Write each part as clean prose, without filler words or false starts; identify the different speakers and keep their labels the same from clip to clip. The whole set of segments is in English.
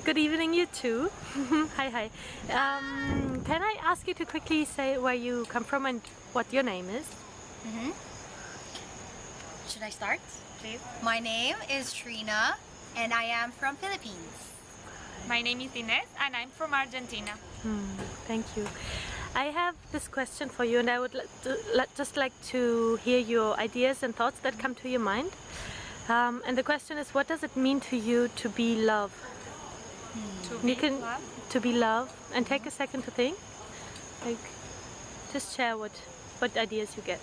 Speaker 1: Good evening, you too. Hi, hi. Can I ask you to quickly say where you come from and what your name is?
Speaker 2: Should I start? Please. My name is Trinnah and I am from Philippines.
Speaker 3: My name is Ines and I'm from Argentina.
Speaker 1: Thank you. I have this question for you, and I would just like to hear your ideas and thoughts that come to your mind. And the question is, what does it mean to you to be love? To be love, and take a second to think. Like, just share what ideas you get.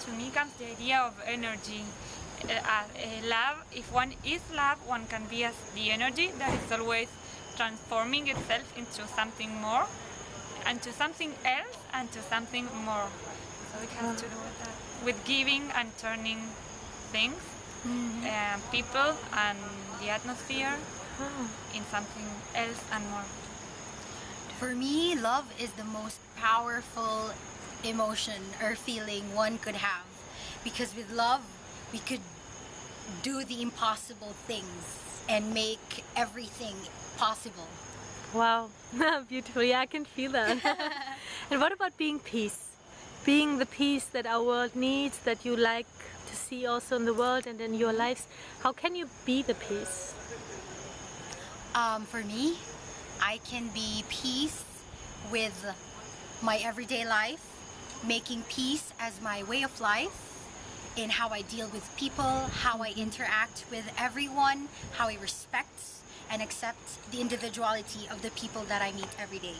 Speaker 3: To me comes the idea of energy. Love, if one is love, one can be as the energy that is always transforming itself into something more, and to something else, and to something more. So it has to do with that, with giving and turning things, people and the atmosphere in something else and more.
Speaker 2: For me, love is the most powerful emotion or feeling one could have, because with love we could do the impossible things and make everything possible.
Speaker 1: Wow, beautiful. Yeah, I can feel that. And what about being peace? Being the peace that our world needs, that you like to see also in the world and in your lives. How can you be the peace?
Speaker 2: For me, I can be peace with my everyday life, making peace as my way of life, in how I deal with people, how I interact with everyone, how I respect and accept the individuality of the people that I meet every day.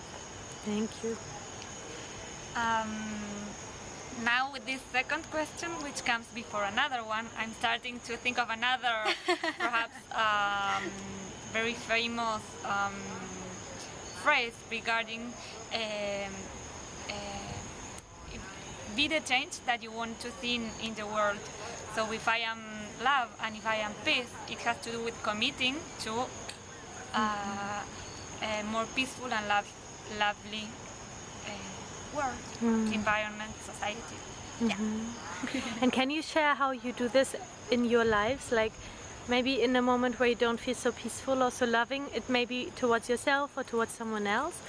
Speaker 1: Thank you.
Speaker 3: Now with this second question, which comes before another one, I'm starting to think of another perhaps very famous phrase regarding be the change that you want to see in the world. So if I am love and if I am peace, it has to do with committing to a more peaceful and lovely world, environment, society.
Speaker 1: And can you share how you do this in your lives? Like maybe in a moment where you don't feel so peaceful or so loving, it may be towards yourself or towards someone else.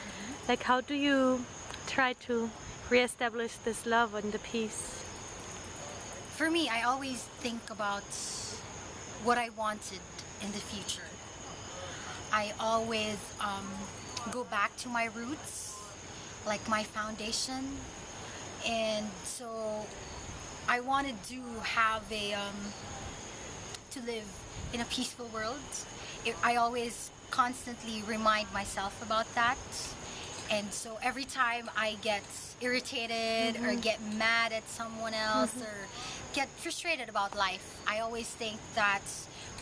Speaker 1: Like how do you try to re-establish this love and the peace?
Speaker 2: For me, I always think about what I wanted in the future. I always go back to my roots, like my foundation, and so I wanted to have to live in a peaceful world. I always constantly remind myself about that, and so every time I get irritated or get mad at someone else or get frustrated about life, I always think that,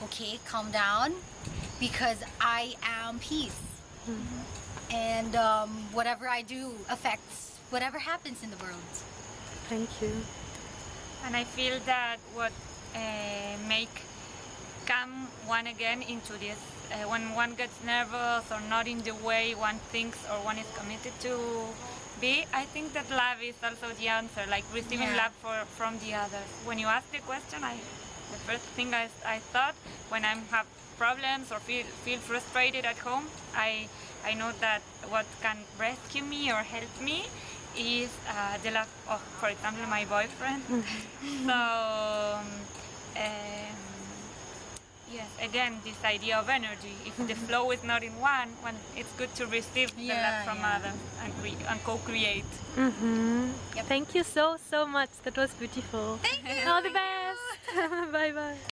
Speaker 2: okay, calm down, because I am peace. And whatever I do affects whatever happens in the world.
Speaker 1: Thank you.
Speaker 3: And I feel that what make come one again into this, when one gets nervous or not in the way one thinks or one is committed to be, I think that love is also the answer, like receiving love from the others. When you ask the question, the first thing I thought when I have problems or feel frustrated at home, I know that what can rescue me or help me is the love of, for example, my boyfriend. So yes, again, this idea of energy. If the flow is not in one, it's good to receive the love from others and co-create.
Speaker 1: Thank you so much. That was beautiful.
Speaker 2: Thank you.
Speaker 1: All the best. Bye bye.